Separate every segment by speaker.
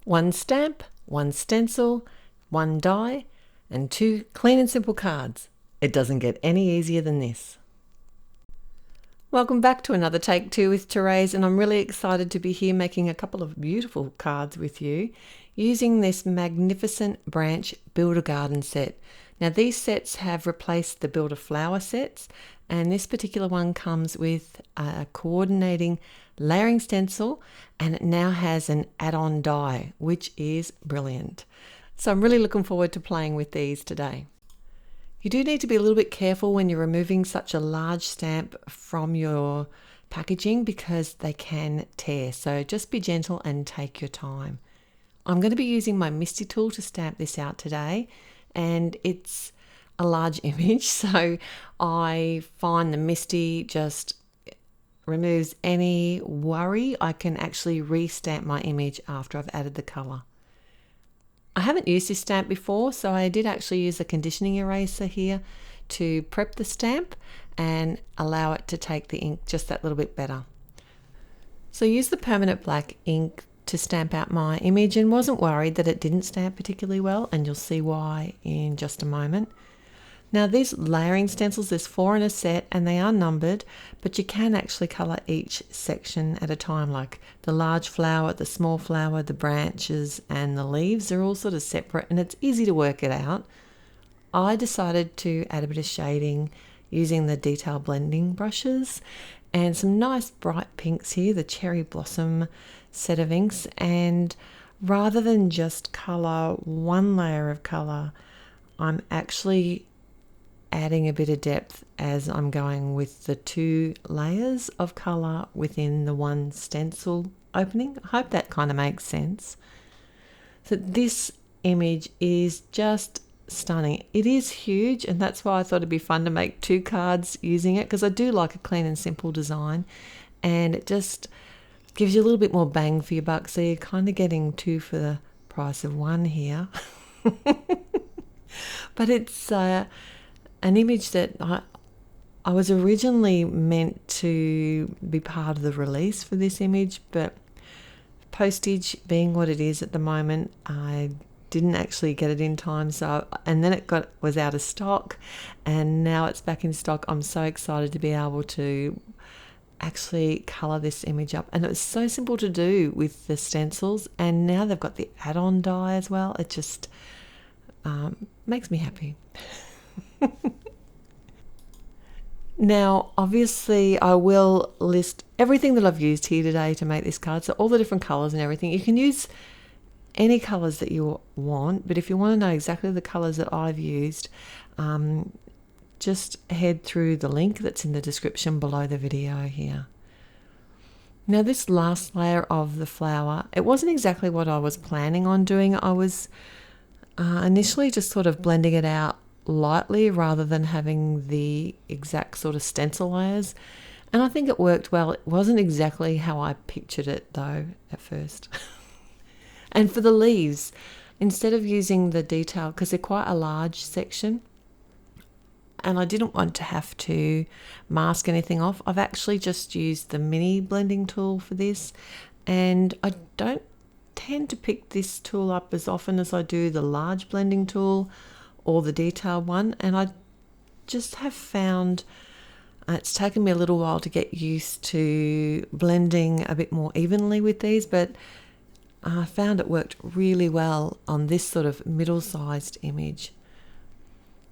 Speaker 1: One stamp, one stencil, one die, and 2 clean and simple cards. It doesn't get any easier than this. Welcome back to another Take 2 with Therese, and I'm really excited to be here making a couple of beautiful cards with you using this magnificent branch Build a Garden set. Now these sets have replaced the Build a Flower sets, and this particular one comes with a coordinating layering stencil, and it now has an add-on die, which is brilliant. So I'm really looking forward to playing with these today. You do need to be a little bit careful when you're removing such a large stamp from your packaging because they can tear. So just be gentle and take your time. I'm going to be using my Misty tool to stamp this out today, and it's a large image, so I find the Misty just removes any worry. I can actually re-stamp my image after I've added the colour. I haven't used this stamp before, so I did actually use a conditioning eraser here to prep the stamp and allow it to take the ink just that little bit better. So I used the permanent black ink to stamp out my image and wasn't worried that it didn't stamp particularly well, and you'll see why in just a moment. Now these layering stencils, there's 4 in a set and they are numbered, but you can actually colour each section at a time, like the large flower, the small flower, the branches and the leaves are all sort of separate, and it's easy to work it out. I decided to add a bit of shading using the detail blending brushes and some nice bright pinks here, the cherry blossom set of inks, and rather than just colour one layer of colour, I'm actually adding a bit of depth as I'm going with the 2 layers of colour within the one stencil opening. I hope that kind of makes sense. So this image is just stunning. It is huge, and that's why I thought it'd be fun to make 2 cards using it, because I do like a clean and simple design, and it just gives you a little bit more bang for your buck. So you're kind of getting 2 for the price of 1 here. But it's an image that I was originally meant to be part of the release for this image, but postage being what it is at the moment, I didn't actually get it in time. And then it was out of stock, and now it's back in stock. I'm so excited to be able to actually colour this image up, and it was so simple to do with the stencils, and now they've got the add-on die as well. It just makes me happy. Now, obviously, I will list everything that I've used here today to make this card, so all the different colours and everything. You can use any colours that you want, but if you want to know exactly the colours that I've used, just head through the link that's in the description below the video here. Now, this last layer of the flower, it wasn't exactly what I was planning on doing. I was initially just sort of blending it out lightly rather than having the exact sort of stencil layers, and I think it worked well. It wasn't exactly how I pictured it though at first. And for the leaves, instead of using the detail, because they're quite a large section and I didn't want to have to mask anything off, I've actually just used the mini blending tool for this, and I don't tend to pick this tool up as often as I do the large blending tool or the detail one, and I just have found it's taken me a little while to get used to blending a bit more evenly with these, but I found it worked really well on this sort of middle-sized image.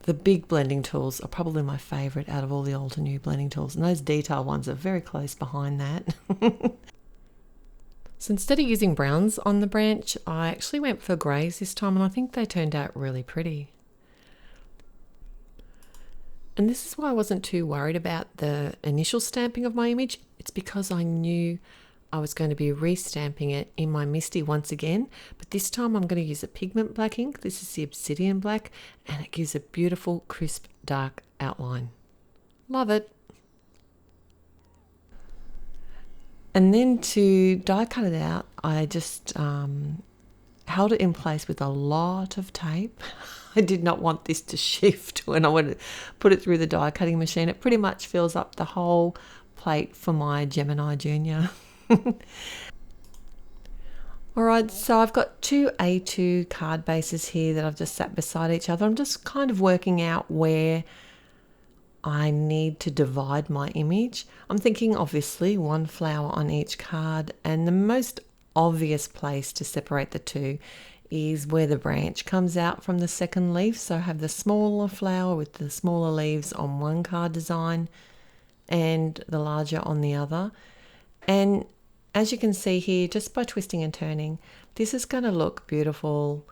Speaker 1: The big blending tools are probably my favourite out of all the old and new blending tools, and those detail ones are very close behind that. So instead of using browns on the branch, I actually went for greys this time, and I think they turned out really pretty. And this is why I wasn't too worried about the initial stamping of my image. It's because I knew I was going to be re-stamping it in my Misty once again, but this time I'm going to use a pigment black ink. This is the Obsidian Black, and it gives a beautiful, crisp, dark outline. Love it. And then to die cut it out, I just held it in place with a lot of tape. I did not want this to shift when I went to put it through the die cutting machine. It pretty much fills up the whole plate for my Gemini Junior. Alright, so I've got two A2 card bases here that I've just sat beside each other. I'm just kind of working out where I need to divide my image. I'm thinking obviously one flower on each card, and the most obvious place to separate the two is where the branch comes out from the second leaf. So I have the smaller flower with the smaller leaves on one card design and the larger on the other. And as you can see here, just by twisting and turning, this is going to look beautiful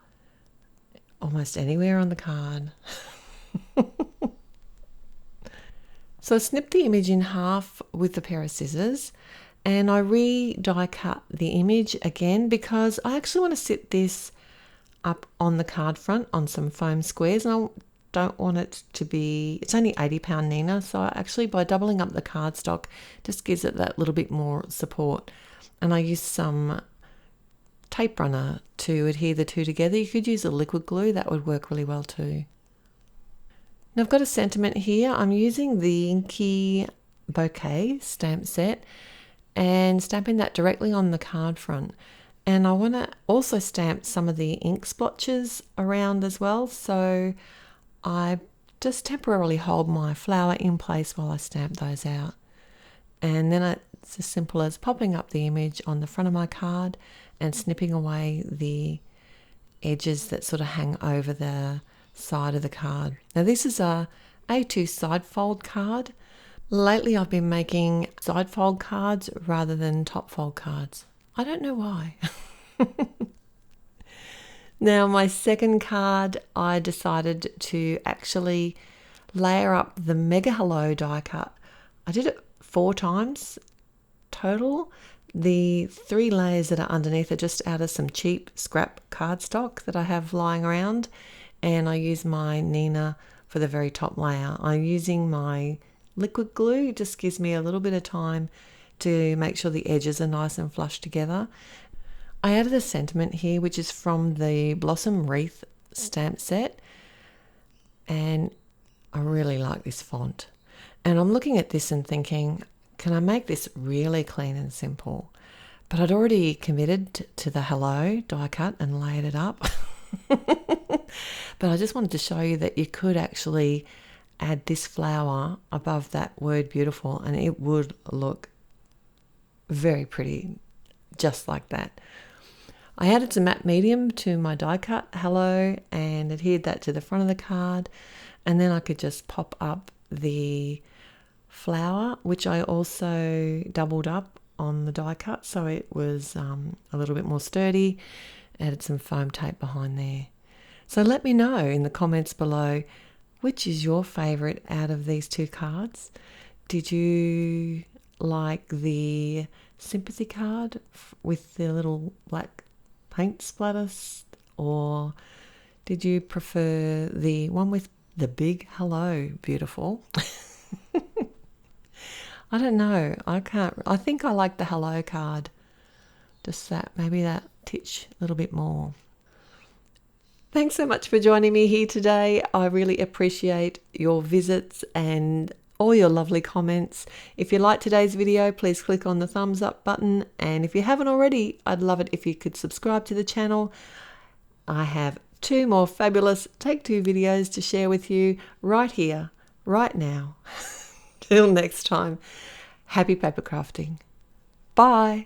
Speaker 1: almost anywhere on the card. So I snipped the image in half with a pair of scissors, and I die cut the image again because I actually want to sit this up on the card front on some foam squares, and I don't want it to be, it's only 80-pound Nina, so actually by doubling up the cardstock just gives it that little bit more support. And I used some tape runner to adhere the two together. You could use a liquid glue, that would work really well too. Now I've got a sentiment here. I'm using the Inky Bouquet stamp set and stamping that directly on the card front. And I want to also stamp some of the ink splotches around as well. So I just temporarily hold my flower in place while I stamp those out. And then it's as simple as popping up the image on the front of my card and snipping away the edges that sort of hang over the side of the card. Now this is a A2 side fold card. Lately I've been making side fold cards rather than top fold cards. I don't know why. Now my second card, I decided to actually layer up the Mega Hello die cut. I did it 4 times total. The 3 layers that are underneath are just out of some cheap scrap cardstock that I have lying around, and I use my Nina for the very top layer. I'm using my liquid glue. It just gives me a little bit of time to make sure the edges are nice and flush together. I added a sentiment here, which is from the Blossom Wreath stamp set, and I really like this font. And I'm looking at this and thinking, can I make this really clean and simple? But I'd already committed to the Hello die cut and layered it up. But I just wanted to show you that you could actually add this flower above that word beautiful and it would look very pretty, just like that. I added some matte medium to my die cut Hello and adhered that to the front of the card, and then I could just pop up the flower, which I also doubled up on the die cut so it was a little bit more sturdy. Added some foam tape behind there. So let me know in the comments below, which is your favorite out of these 2 cards? Did you like the sympathy card with the little black paint splatters, or did you prefer the one with the big Hello beautiful? I don't know. I think I like the Hello card. Just that, maybe that titch a little bit more. Thanks so much for joining me here today. I really appreciate your visits and all your lovely comments. If you liked today's video, please click on the thumbs up button. And if you haven't already, I'd love it if you could subscribe to the channel. I have 2 more fabulous Take 2 videos to share with you right here, right now. Till next time, happy paper crafting. Bye.